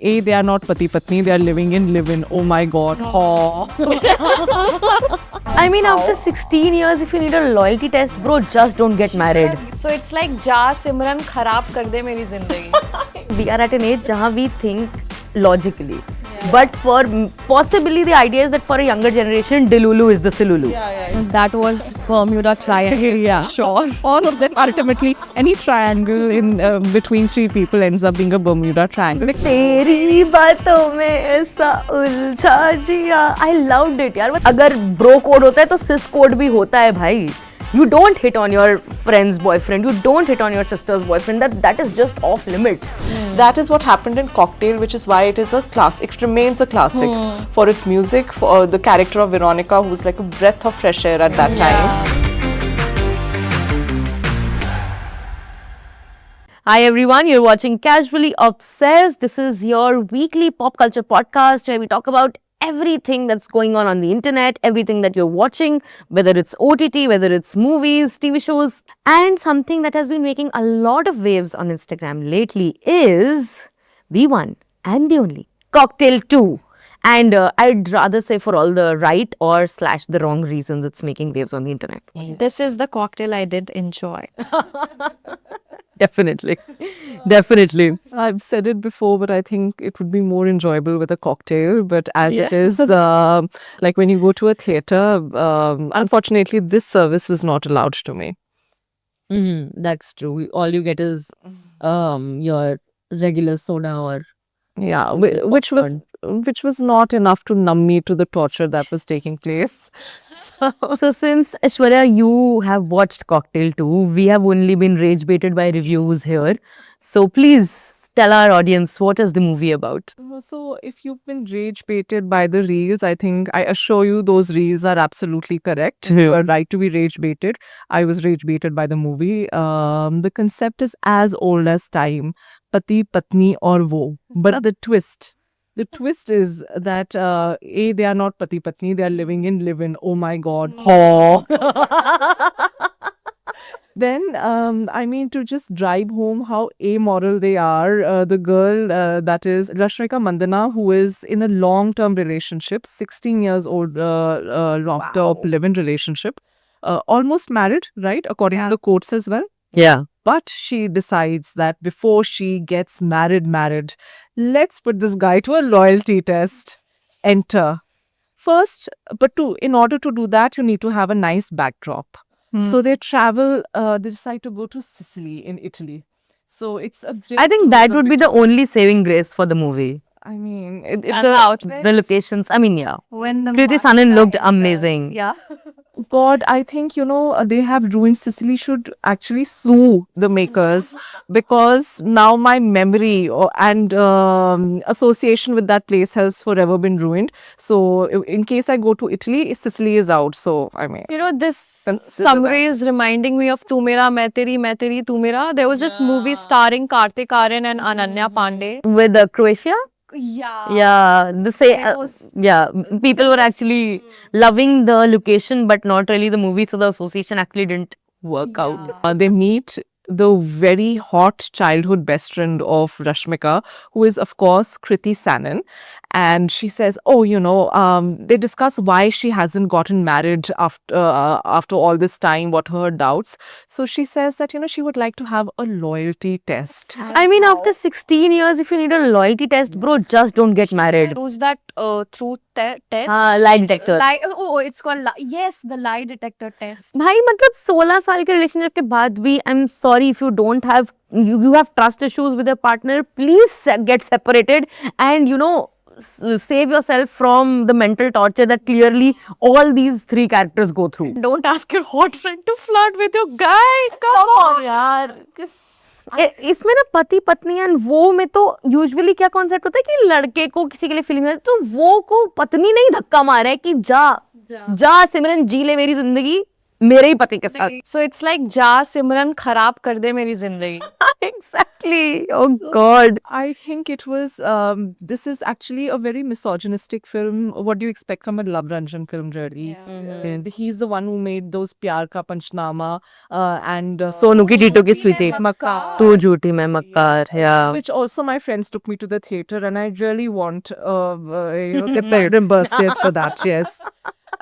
A, they are not pati patni, they are living in live-in. Oh my god. Oh. I mean, after 16 years, if you need a loyalty test, bro, just don't get married. So it's like जा सिमरन खराब कर दे मेरी जिंदगी. We are at an age jahan we think logically. But for possibly the idea is that for a younger generation, Delulu is the Silulu. That was Bermuda Triangle. Yeah, Sure. all of them ultimately, any triangle in between three people ends up being a Bermuda Triangle. तेरी बातों में ऐसा उलझा जिया. I loved it यार. अगर bro code होता है तो sis code भी होता है भाई. You don't hit on your friend's boyfriend. You don't hit on your sister's boyfriend. That is just off limits. That is what happened in Cocktail, which is why it is a classic. It remains a classic for its music, for the character of Veronica, who's like a breath of fresh air at that time. Hi everyone, you're watching Casually Obsessed. This is your weekly pop culture podcast where we talk about everything that's going on the internet, everything that you're watching, whether it's OTT, whether it's movies, TV shows. And something that has been making a lot of waves on Instagram lately is the one and the only Cocktail 2. And I'd rather say for all the right or / the wrong reasons it's making waves on the internet. This is the cocktail I did enjoy. Definitely. Definitely. I've said it before, but I think it would be more enjoyable with a cocktail. But as it is, like when you go to a theatre, unfortunately, this service was not allowed to me. That's true. All you get is your regular soda or Yeah, which was not enough to numb me to the torture that was taking place. So since Aishwarya, you have watched Cocktail 2, we have only been rage baited by reviews here. So please tell our audience, what is the movie about? So if you've been rage baited by the reels, I think I assure you those reels are absolutely correct. You are right to be rage baited. I was rage baited by the movie. The concept is as old as time. Pati, Patni or Wo. But the twist is that A, they are not Pati Patni, they are living in live-in. Oh my god. Oh. Then, I mean, to just drive home how amoral they are, the girl that is Rashmika Mandana, who is in a long-term relationship, 16 years old long-term live-in relationship, almost married, right? According to the courts as well. Yeah. But she decides that before she gets married, let's put this guy to a loyalty test. Enter. First, but in order to do that, you need to have a nice backdrop. So they travel, they decide to go to Sicily in Italy. So it's a I think that would be the only saving grace for the movie. I mean, The locations, I mean, yeah. When the Kriti Sanon looked amazing. Yeah. God, I think, they have ruined Sicily should actually sue the makers because now my memory and association with that place has forever been ruined. So in case I go to Italy, Sicily is out. So, I mean. You know, this Consider summary is reminding me of Tu Mera, Main Teri, Tu Mera. There was this movie starring Kartik Aaryan and Ananya Pandey. With Croatia? Yeah. Yeah, It was- people were actually loving the location, but not really the movie, so the association actually didn't work out. They meet the very hot childhood best friend of Rashmika, who is, of course, Kriti Sanon. And she says, they discuss why she hasn't gotten married after all this time, what her doubts. So she says that, she would like to have a loyalty test. I mean, after 16 years, if you need a loyalty test, bro, just don't get married. Use that truth test. Lie detector. It's called yes, the lie detector test. भाई मतलब 16 साल के relationship के बाद भी I'm sorry if you don't have you have trust issues with your partner, please get separated and save yourself from the mental torture that clearly all these three characters go through. Don't ask your hot friend to flirt with your guy. Come on. यार इसमें ना पति पत्नी and वो में तो usually क्या concept होता है कि लड़के को किसी के लिए फीलिंग है तो वो को पत्नी नहीं धक्का मारा है कि जा सिमरन जी ले मेरी जिंदगी मेरे ही पति के साथ. So it's like जा सिमरन खराब कर दे मेरी जिंदगी. Exactly. Oh God. I think it was, this is actually a very misogynistic film. What do you expect from a Love Ranjan film, really? And he's the one who made those Pyar Ka Panchnama and Sonu की टीटो की Sweety. Makar. तू झूठी मैं मक्कार. Yeah. Which also my friends took me to the theater, and I really want get reimbursed for that. Yes.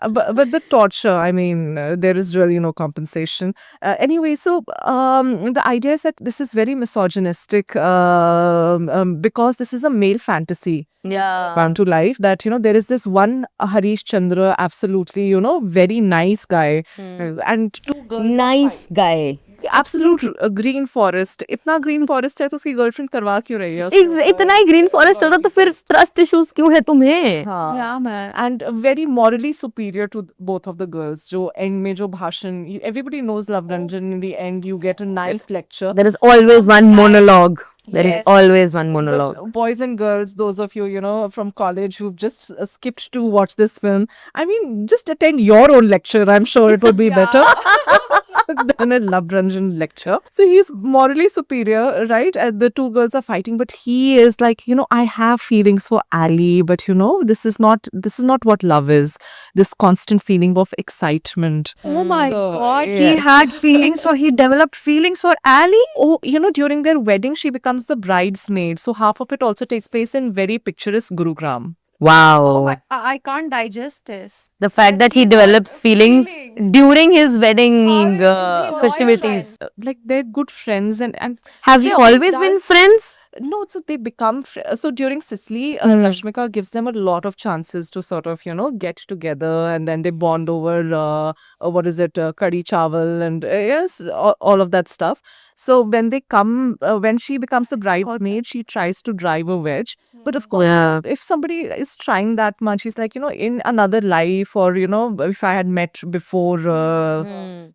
But the torture, I mean, there is really no compensation. Anyway, so the idea is that this is very misogynistic because this is a male fantasy Yeah. come to life, that, there is this one Harish Chandra, absolutely, very nice guy. And two girls. Nice guy. Absolute green forest. इतना green forest है तो उसकी girlfriend करवा क्यों रही है? इतना ही green forest चल रहा तो फिर ट्रस्ट इश्यूज क्यों है तुम्हें? हाँ. Yeah, man. And very morally superior to both of the girls. जो end में जो भाषण, everybody knows Love Ranjan. In the end, you get a nice lecture. There is always one monologue. There is always one monologue. But boys and girls, those of you, from college who've just skipped to watch this film, I mean, just attend your own lecture. I'm sure it would be better than a Love Ranjan lecture. So he's morally superior, right? And the two girls are fighting, but he is like, I have feelings for Ali, but this is not what love is. This constant feeling of excitement. Oh my God, yeah. he had feelings for, he developed feelings for Ali. Oh, during their wedding, she becomes the bridesmaid. So half of it also takes place in very picturesque Gurugram. Wow. I can't digest this. The fact that he develops feelings during his wedding festivities. Like they're good friends and Have you always been friends? no, so they become so during Sicily, Rashmika gives them a lot of chances to sort of get together, and then they bond over what is it, kadi chawal and yes, all of that stuff. So when they come, when she becomes the bridesmaid, she tries to drive a wedge. But of course, Yeah. if somebody is trying that much, he's like, in another life, or if I had met before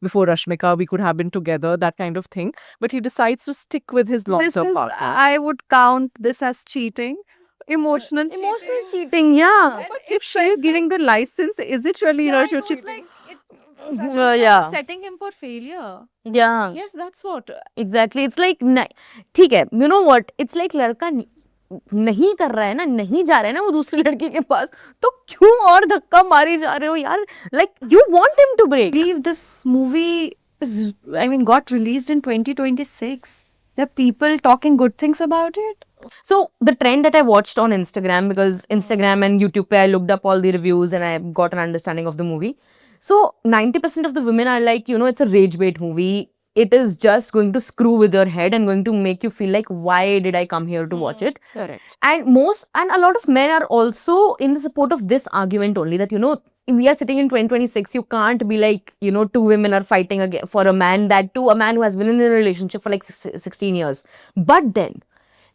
before Rashmika, we could have been together, that kind of thing. But he decides to stick with his long-term partner. I would count this as cheating. Emotional cheating, yeah. But if she is giving the license, is it really cheating? Yeah. Setting him for failure. Yeah. Yes, that's what. Exactly. It's like, ठीक है, you know what? It's like लड़का नहीं कर रहा है ना, नहीं जा रहा है ना वो दूसरी लड़की के पास, तो क्यों और धक्का मारी जा रहे हो यार? Like, you want him to break. I believe this movie got released in 2026. There are people talking good things about it. So the trend that I watched on Instagram, because Instagram and YouTube pe I looked up all the reviews and I got an understanding of the movie. So 90% of the women are like, it's a rage bait movie. It is just going to screw with your head and going to make you feel like, why did I come here to watch it? Correct. And a lot of men are also in the support of this argument only, that, we are sitting in 2026, you can't be like, two women are fighting again for a man, that too, a man who has been in a relationship for like 16 years. But then,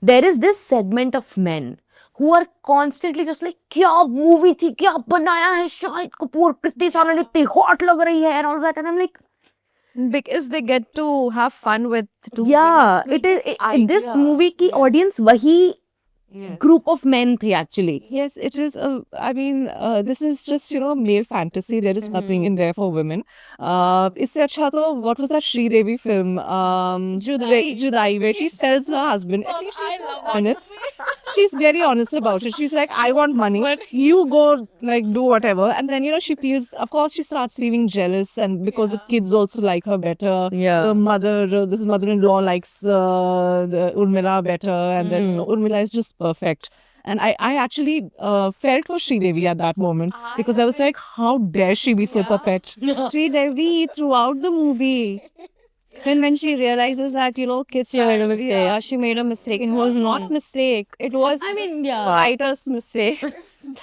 there is this segment of men who are constantly just like, kya movie thi, kya banaya hai, Shahid Kapoor, Kriti Saran itni hot lag rahi hai, and all that. And I'm like, Because they get to have fun with two yeah, women. it is, this movie ki audience wahi group of men the actually. Yes, it is. This is just male fantasy. There is nothing in there for women. Isse acha to what was that Sri Devi film? Judai, where she tells her husband. I love honest. She's very honest about it. She's like, I want money, but you go do whatever. And then she feels. Of course, she starts feeling jealous, and because the kids also like her better. Yeah. The mother-in-law likes the Urmila better, and then Urmila is just perfect. And I actually felt for Sri Devi at that moment, because I was like, how dare she be so perfect? Sri Devi throughout the movie. When she realizes that, kids She made a mistake. Yeah, she made a mistake. It was not a mistake. It was writer's mistake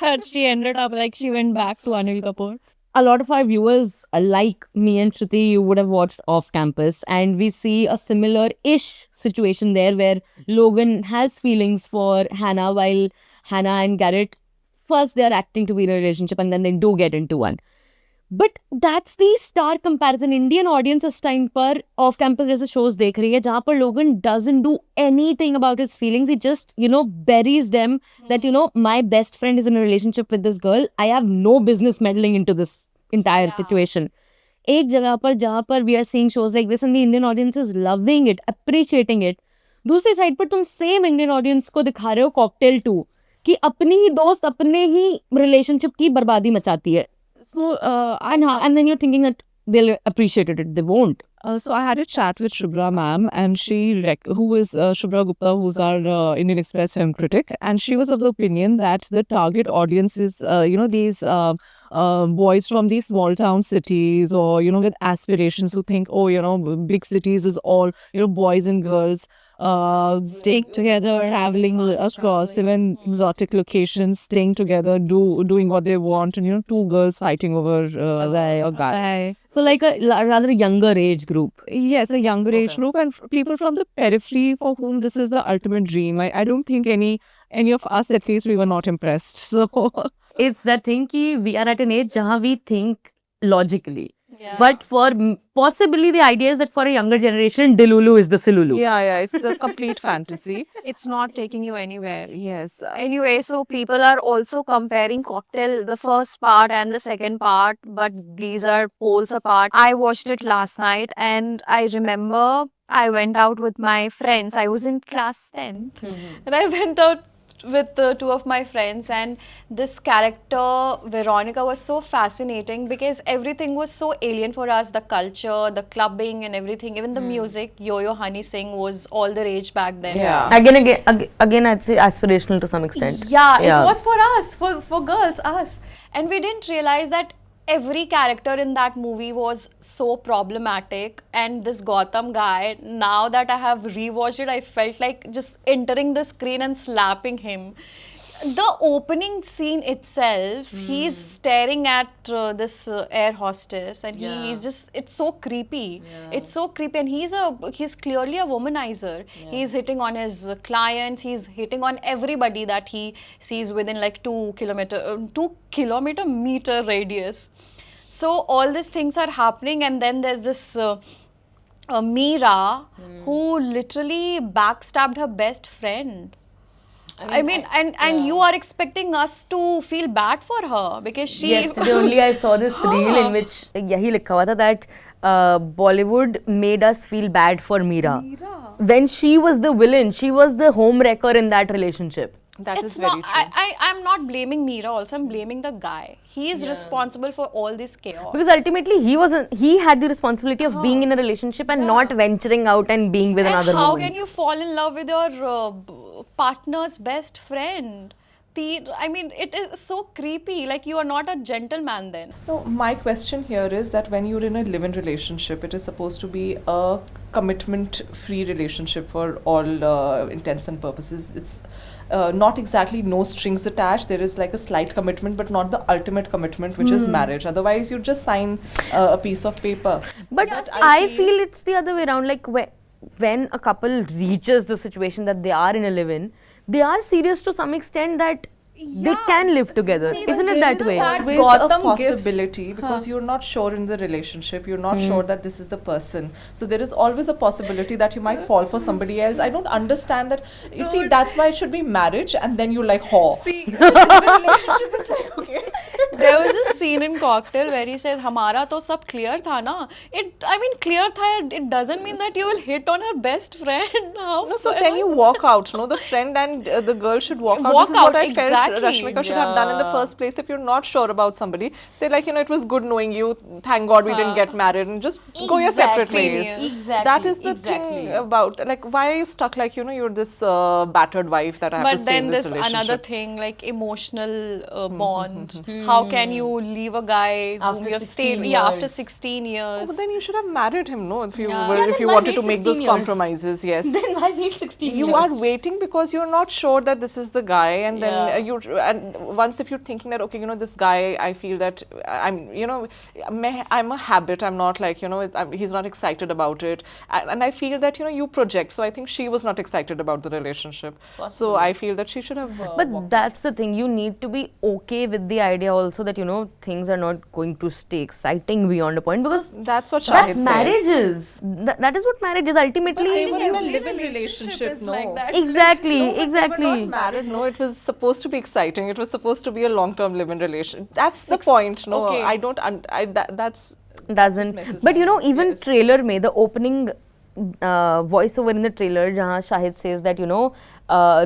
that she ended up she went back to Anil Kapoor. A lot of our viewers, like me and Shruti, you would have watched Off Campus, and we see a similar-ish situation there where Logan has feelings for Hannah, while Hannah and Garrett, first they are acting to be in a relationship and then they do get into one. But that's the star comparison. Indian audience इस time पर Off Campus जैसे shows देख रही है जहाँ पर Logan doesn't do anything about his feelings. He just, buries them that, my best friend is in a relationship with this girl. I have no business meddling into this entire situation. एक जगह पर जहाँ पर we are seeing shows like this and the Indian audience is loving it, appreciating it. दूसरी side पर तुम same Indian audience को दिखा रहे हो कॉकटेल 2 कि अपनी ही दोस्त अपने ही रिलेशनशिप की बर्बादी मचाती है. So and then you're thinking that they'll appreciate it, they won't. So I had a chat with Shubhra ma'am, and who is Shubhra Gupta, who's our Indian Express film critic, and she was of the opinion that the target audience is, these boys from these small town cities, or with aspirations, who think, oh, big cities is all boys and girls staying together, traveling across even exotic locations, staying together, doing what they want, and two girls fighting over a guy. So like a rather younger age group. Yes, a younger age group, and people from the periphery for whom this is the ultimate dream. I don't think any of us, at least, we were not impressed. So It's that thing ki we are at an age jahan we think logically. But for possibly the idea is that for a younger generation, Delulu is the Silulu. yeah, it's a complete fantasy. It's not taking you anywhere. Yes. Anyway, so people are also comparing Cocktail, the first part and the second part, but these are poles apart. I watched it last night and I remember I went out with my friends. I was in class 10th and I went out with two of my friends, and this character Veronica was so fascinating because everything was so alien for us, the culture, the clubbing and everything, even the music. Yo-Yo Honey Singh was all the rage back then. Yeah. Again, I'd say aspirational to some extent. Yeah, it was for us, for girls, us. And we didn't realize that every character in that movie was so problematic, and this Gotham guy, now that I have rewatched it, I felt like just entering the screen and slapping him. The opening scene itself, he's staring at this air hostess, and he's just, it's so creepy. It's so creepy, and he's clearly a womanizer. He's hitting on his clients, he's hitting on everybody that he sees within like 2 kilometer meter radius. So all these things are happening, and then there's this Meera who literally backstabbed her best friend. I mean, and you are expecting us to feel bad for her because she. Yesterday only I saw this reel in which yahi likha hua tha that Bollywood made us feel bad for Meera. When she was the villain, she was the home wrecker in that relationship. That is It's very not, true. I'm not blaming Meera also, I'm blaming the guy. He is responsible for all this chaos. Because ultimately he had the responsibility of being in a relationship and not venturing out and being with And another how woman. can you fall in love with your partner's best friend? I mean, it is so creepy. Like, you are not a gentleman then. No, my question here is that when you're in a live-in relationship, it is supposed to be a commitment-free relationship for all intents and purposes. It's not exactly no strings attached. There is like a slight commitment, but not the ultimate commitment, which is marriage. Otherwise, you just sign a piece of paper. But I feel it's the other way around. Like when a couple reaches the situation that they are in a live-in, they are serious to some extent that they can live together. Isn't it that way? Always a possibility because you're not sure in the relationship. You're not sure that this is the person. So there is always a possibility that you might fall for somebody else. I don't understand that. You see, that's why it should be marriage, and then you like whore. See, the relationship is like okay. There was a scene in Cocktail where he says, "Hamara to sab clear tha na." I mean, clear tha. It doesn't mean that you will hit on her best friend. No, so then you walk out. No, the friend and the girl should walk out. Walk This is what out, I felt exactly. Rashmika should have done in the first place. If you're not sure about somebody, say like, it was good knowing you. Thank God we didn't get married, and just go your separate ways. Exactly. That is the thing about, like, why are you stuck like, you're this battered wife that I have to But stay in then this there's relationship. another thing like emotional bond. How can you leave a guy whom After you have 16 stayed after years. 16 years? But then you should have married him, no? If you Yeah. were, Yeah, if you why wanted wait to make 16 those years? compromises, yes. Then why wait 16 You are waiting because you're not sure that this is the guy, and then and once if you're thinking that okay, this guy, I feel that I'm a habit. I'm not like he's not excited about it, and I feel that you project. So I think she was not excited about the relationship. So I feel that she should have. But that's the thing. You need to be okay with the idea also that things are not going to stay exciting beyond a point, because That's what that's Shahid marriage says. is. That is what marriage is ultimately. They were in a live-in relationship, no. Exactly, No, but they exactly. were not married. No, it was supposed to be exciting. It was supposed to be a long-term live-in relation. That's the point. No, okay. I don't. That's doesn't. messes But my you know, mind, even yes. trailer में the opening voiceover in the trailer जहाँ Shahid says that you know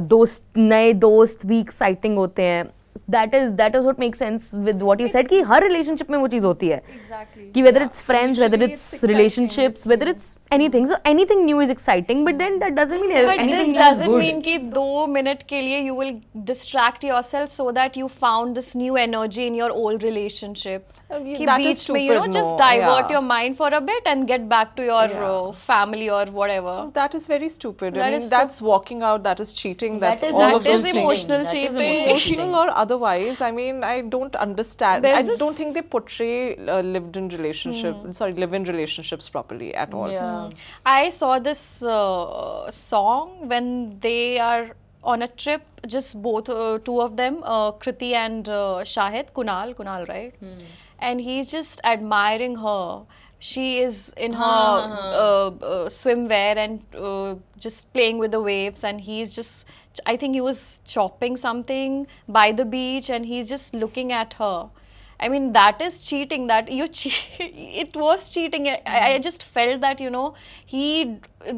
दोस्त नए दोस्त भी exciting होते हैं. That is what makes sense with what you said कि हर relationship में वो चीज़ होती है. Exactly. कि whether it's friends, whether Usually it's it's exciting. relationships, whether it's anything. So anything new is exciting, but then that doesn't mean But anything this new is doesn't good. mean कि 2 minute के लिए you will distract yourself so that you found this new energy in your old relationship. कि that is बीच में you know stupid, just no, divert yeah. your mind for a bit and get back to your Yeah. family or whatever. That is very stupid. That I mean, is so- that's walking out. That is cheating. That's is all that of those is things. emotional That is cheating. emotional cheating. Emotional or otherwise. I mean, I don't understand. There's I this- don't think they portray live-in relationships properly at all. Yeah. I saw this song when they are on a trip, just both two of them, Kriti and Shahid, Kunal, right? And he's just admiring her. She is in her swimwear and just playing with the waves, and he's just, I think he was chopping something by the beach, and he's just looking at her. I mean, that is cheating. That it was cheating. I just felt that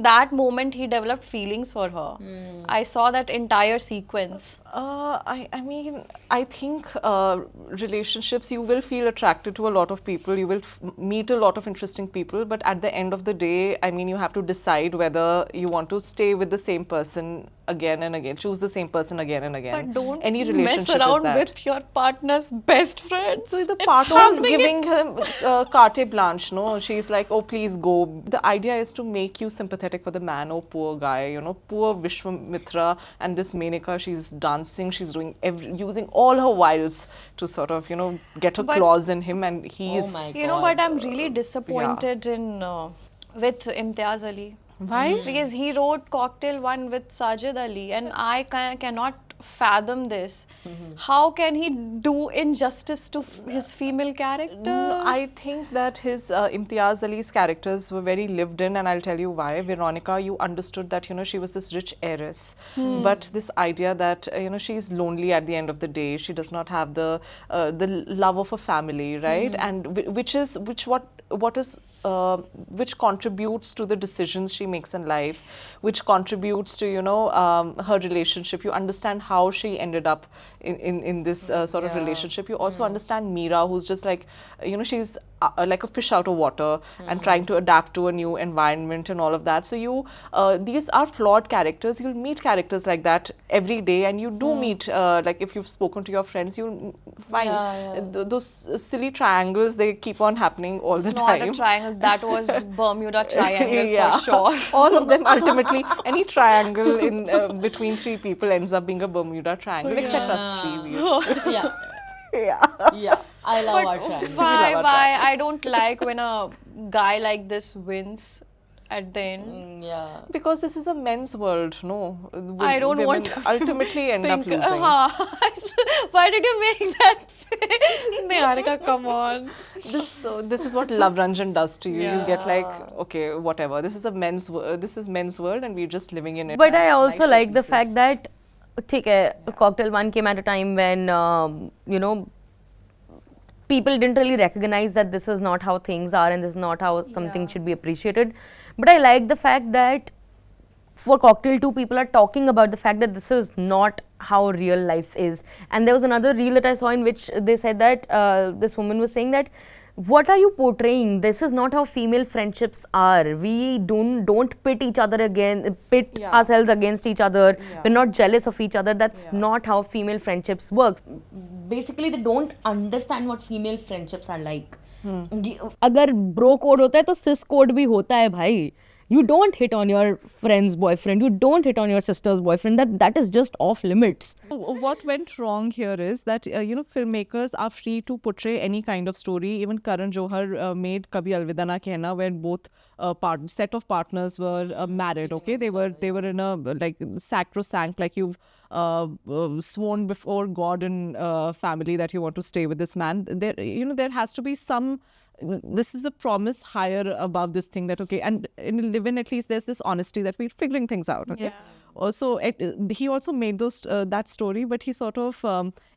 that moment he developed feelings for her. I saw that entire sequence. I mean, I think relationships, you will feel attracted to a lot of people. You will meet a lot of interesting people. But at the end of the day, I mean, you have to decide whether you want to stay with the same person again and again. Choose the same person again and again. But don't Any mess relationship is around that. with your partner's best friends. So the It's partner is happening in- giving him carte blanche, no? She's like, oh, please go. The idea is to make you sympathetic for the man. Oh, poor guy, poor Vishwamitra and this Menika, she's dancing, she's doing using all her wiles to sort of, get her But- claws in him, and he's... Oh my You know, God. but I'm really disappointed in with Imtiaz Ali. Why? Because he wrote Cocktail 1 with Sajid Ali, and I cannot fathom this. How can he do injustice to his female characters? No, I think that his Imtiaz Ali's characters were very lived in, and I'll tell you why. Veronica, you understood that she was this rich heiress, but this idea that she's lonely at the end of the day, she does not have the love of a family, right? And which contributes to the decisions she makes in life, which contributes to her relationship. You understand how she ended up in this sort of relationship. You also understand Meera, who's just like she's like a fish out of water and trying to adapt to a new environment and all of that. So these are flawed characters. You'll meet characters like that every day, and you do meet like if you've spoken to your friends, you'll find those silly triangles, they keep on happening all the Not time. a triangle, that was Bermuda Triangle Yeah. for sure. All of them ultimately, any triangle in between three people ends up being a Bermuda Triangle, except us three. Yeah. Yeah. Yeah. I love our But triangle. why? our Why? I don't like when a guy like this wins at the end. Yeah. Because this is a men's world, no? I don't Women want to ultimately end up Think, losing. why did you make that face? Niharika, come on. This is what Love Ranjan does to you. You get like, Yeah. okay, whatever. This is men's world, and we're just living in it. But I Nice also like the showpieces. fact that ठीक है, Cocktail 1 came at a time when people didn't really recognize that this is not how things are and this is not how something should be appreciated. But I like the fact that for Cocktail 2, people are talking about the fact that this is not how real life is. And there was another reel that I saw in which they said that this woman was saying that, what are you portraying? This is not how female friendships are. We don't pit each other Yeah. ourselves against each other. Yeah. We're not jealous of each other. That's Yeah. not how female friendships works. Basically, they don't understand what female friendships are like. अगर bro code होता है तो cis code भी होता है भाई. You don't hit on your friend's boyfriend. You don't hit on your sister's boyfriend. That is just off limits. What went wrong here is that filmmakers are free to portray any kind of story. Even Karan Johar made Kabhi Alvida Na Kehna, where both set of partners were married. Okay, they were in a like sacrosanct, like you've sworn before God and family that you want to stay with this man. There has to be some. This is a promise higher above this thing that, okay, and in Live-In at least there's this honesty that we're figuring things out, okay? Also, he also made those that story, but he sort of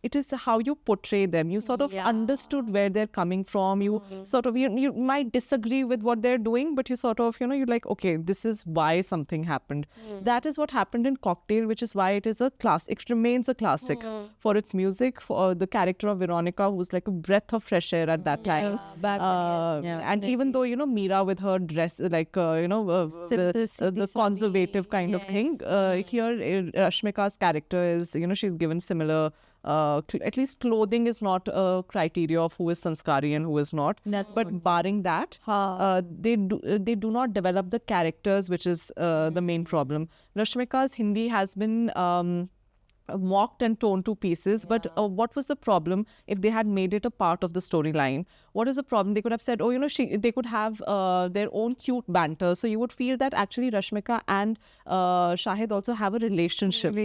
it is how you portray them. You sort of understood where they're coming from. You sort of you might disagree with what they're doing, but you sort of you're like, okay, this is why something happened. That is what happened in Cocktail, which is why it is a class. It remains a classic for its music, for the character of Veronica, who's like a breath of fresh air at that time. And even though Meera with her dress, like the conservative kind of thing, here Rashmika's character is she's given similar. At least clothing is not a criteria of who is sanskari and who is not. But barring that, they do not develop the characters, which is the main problem. Rashmika's Hindi has been mocked and torn to pieces, but what was the problem if they had made it a part of the storyline? What is the problem? They could have said, they could have their own cute banter, so you would feel that actually Rashmika and Shahid also have a relationship.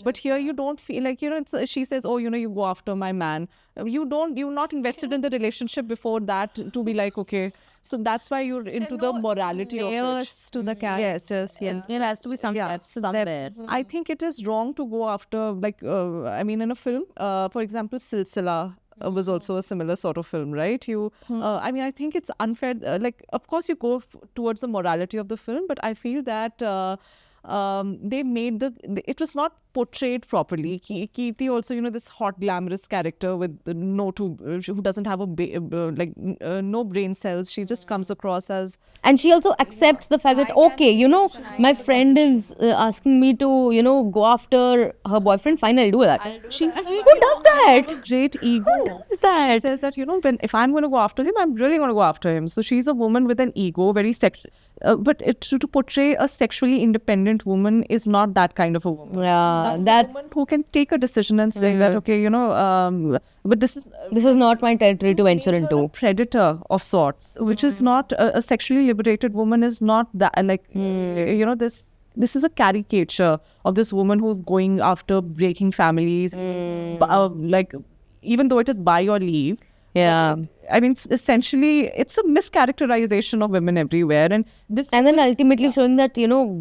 But here you don't feel like she says, you go after my man. You're not invested in the relationship before that to be like, okay. So that's why you're into the morality of it. To the characters. Yes. There has to be some somewhere. I think it is wrong to go after, in a film, for example, Silsila was also a similar sort of film, right? I think it's unfair. Of course, you go towards the morality of the film, but I feel that they made it was not portrayed properly. Kirti also, this hot glamorous character with who doesn't have no brain cells. She just comes across as, And she also accepts the fact that, okay, my friend is asking me to, go after her boyfriend. Fine, I'll do that. Who does that? great ego. Who does that? She says that, if I'm going to go after him, I'm really going to go after him. So she's a woman with an ego, very but to portray a sexually independent woman is not that kind of a woman. Yeah, That's a woman who can take a decision and say that, okay, but this is not my territory to venture into. a predator of sorts, which is not a sexually liberated woman is not that this is a caricature of this woman who's going after breaking families, even though it is by your leave. Yeah. Essentially, it's a mischaracterization of women everywhere, and then ultimately showing that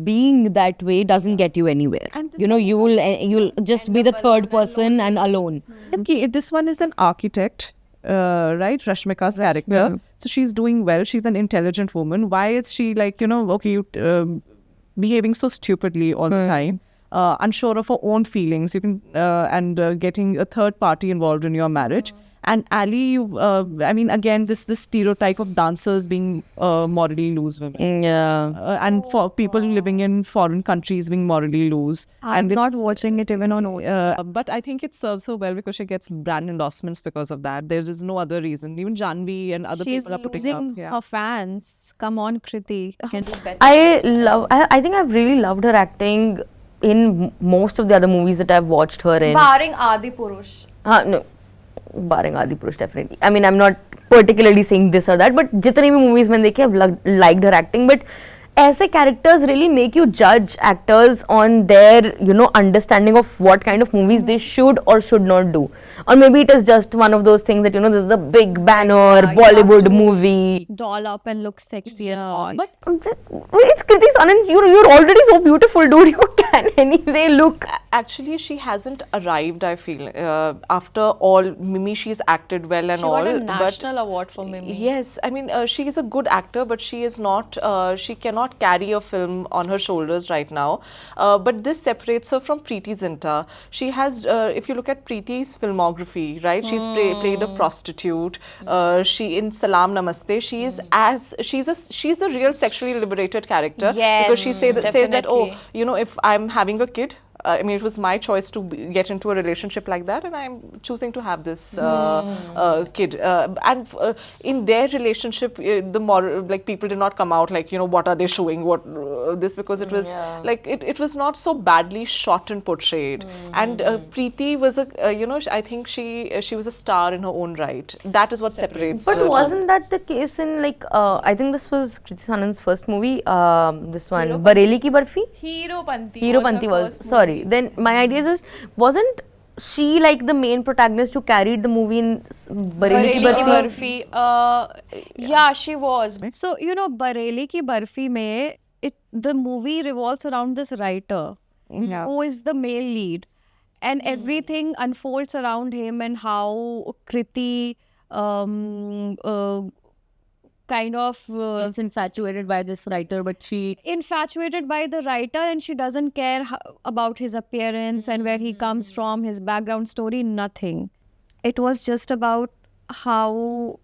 being that way doesn't get you anywhere. And this You'll just be the third person and alone. Okay, this one is an architect, right? Rashmika's character. So she's doing well. She's an intelligent woman. Why is she behaving so stupidly all the time? Unsure of her own feelings. You can and getting a third party involved in your marriage. And Ali, again, this stereotype of dancers being morally loose women. And for people living in foreign countries being morally loose. I'm not watching it even on OTT. But I think it serves her well because she gets brand endorsements because of that. There is no other reason. Even Janvi and other She's people are putting losing up. her fans. Come on, Kriti. Can do better. I think I've really loved her acting in most of the other movies that I've watched her in. Barring Adi Purush. No. Barring Adi Purush, definitely. I'm not particularly saying this or that, but jitne bhi movies maine dekhe, I've liked her acting. But ऐसे characters really make you judge actors on their, understanding of what kind of movies they should or should not do. Or maybe it is just one of those things that, this is the big banner Bollywood movie. Doll up and look sexy and hot. But it's Kriti Sanon. You're already so beautiful, dude. You can anyway look. Actually, she hasn't arrived, I feel. After all, Mimi, she's acted well and She all. got a but national award for Mimi. yes, she is a good actor, but she is not, she cannot carry a film on her shoulders right now. But this separates her from Preeti Zinta. She has, if you look at Preeti's filmography, right, she's played a prostitute. She in Salam Namaste, she's a real sexually liberated character. Yes, because she says that, definitely. if I'm having a kid, it was my choice to get into a relationship like that, and I'm choosing to have this kid. And in their relationship, the moral, people did not come out what are they showing, this, because it was it was not so badly shot and portrayed. And Preeti was I think she was a star in her own right. That is what separates. But wasn't that the case in I think this was Kriti Sanon's first movie, this one, Bareli Ki Barfi? Hero Panti was, sorry. Then my idea is, wasn't she the main protagonist who carried the movie in Bareli Ki Barfi? Yeah, she was. So, Bareli Ki Barfi mein, the movie revolves around this writer. who is the male lead, and everything unfolds around him, and how Kriti kind of It's infatuated by this writer, but she infatuated by the writer, and she doesn't care about his appearance and where he comes from, his background story, nothing. It was just about how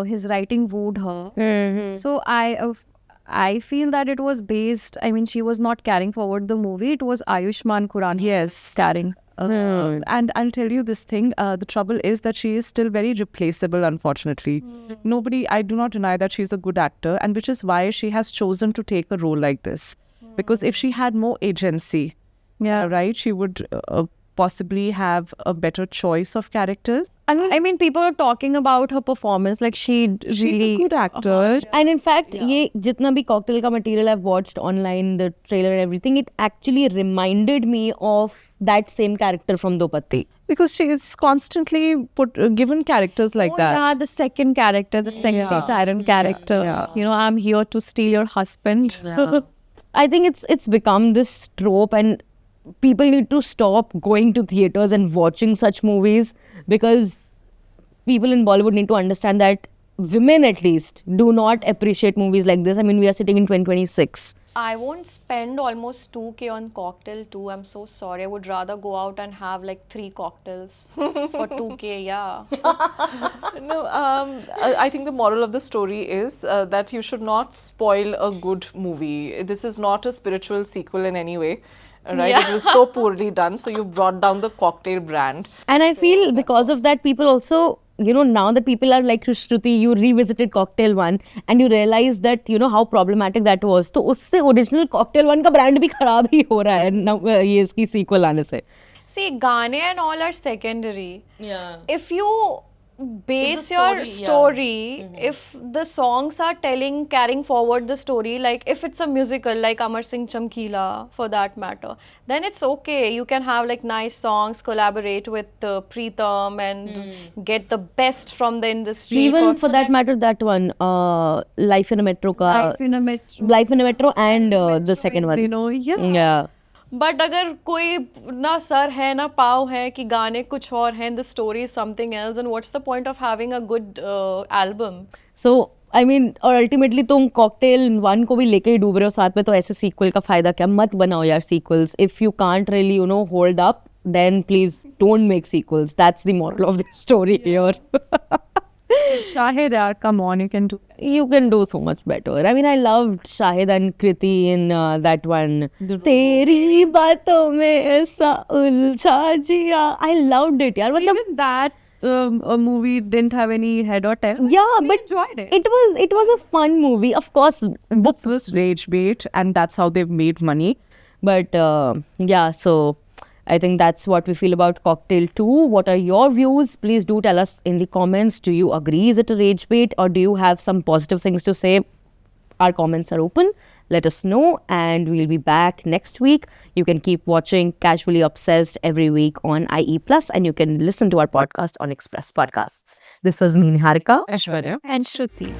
his writing wooed her. So I feel that it was based, I mean, she was not carrying forward the movie. It was Ayushmann Khurrana carrying. And I'll tell you this thing, the trouble is that she is still very replaceable, unfortunately. I do not deny that she's a good actor, and which is why she has chosen to take a role like this. Because if she had more agency, right, she would possibly have a better choice of characters. I mean, people are talking about her performance, like she's a good actor. and in fact ye jitna bhi cocktail ka material I've watched online, the trailer and everything, it actually reminded me of that same character from Dopatti. Because she is constantly given characters like that. Yeah, the second character, the sexy siren character. You know, I'm here to steal your husband. I think it's become this trope, and people need to stop going to theaters and watching such movies, because people in Bollywood need to understand that women at least do not appreciate movies like this. I mean, we are sitting in 2026. I won't spend almost 2K on cocktail too. I'm so sorry. I would rather go out and have like 3 cocktails for 2K. Yeah. No, I think the moral of the story is that you should not spoil a good movie. This is not a spiritual sequel in any way. Right? Yeah. It was so poorly done. So you brought down the cocktail brand. And I feel because of that, people also, you know, now that people are like Shruti, you revisited Cocktail 1 and you realize that, you know, how problematic that was. So usse original Cocktail 1 ka brand bhi kharab hi ho raha hai now ye iski sequel aane se. See, Gaane and all are secondary. Yeah. If you base your story, if the songs are carrying forward the story, like if it's a musical like Amar Singh Chamkila for that matter, then it's okay. You can have like nice songs, collaborate with Preetham and get the best from the industry. Even for that matter, that one, Life in a Metro ka. Life in a Metro and the second one. You know, yeah. Yeah. But अगर कोई ना sir है ना पाव है कि गाने कुछ और हैं, the story is something else, and what's the point of having a good album. So I mean, और अल्टीमेटली तुम कॉकटेल 1 को भी लेके ही डूब रहे हो साथ में, तो ऐसे सीक्वल का फायदा क्या? मत बनाओ यार sequels. If you can't really, you know, hold up, then please don't make sequels. That's the moral of the story here. Shahid, come on, you can do. You can do so much better. I mean, I loved Shahid and Kriti in that one. Teri baaton mein aisa uljha jiya. I loved it, yaar. Even that a movie didn't have any head or tail. Yeah, but Enjoyed it. it was a fun movie. Of course, This was rage bait, and that's how they've made money. but yeah, so I think that's what we feel about Cocktail 2. What are your views? Please do tell us in the comments. Do you agree? Is it a rage bait, or do you have some positive things to say? Our comments are open. Let us know, and we'll be back next week. You can keep watching Casually Obsessed every week on IE Plus, and you can listen to our podcast on Express Podcasts. This was me, Niharika. Aishwarya. And Shruti.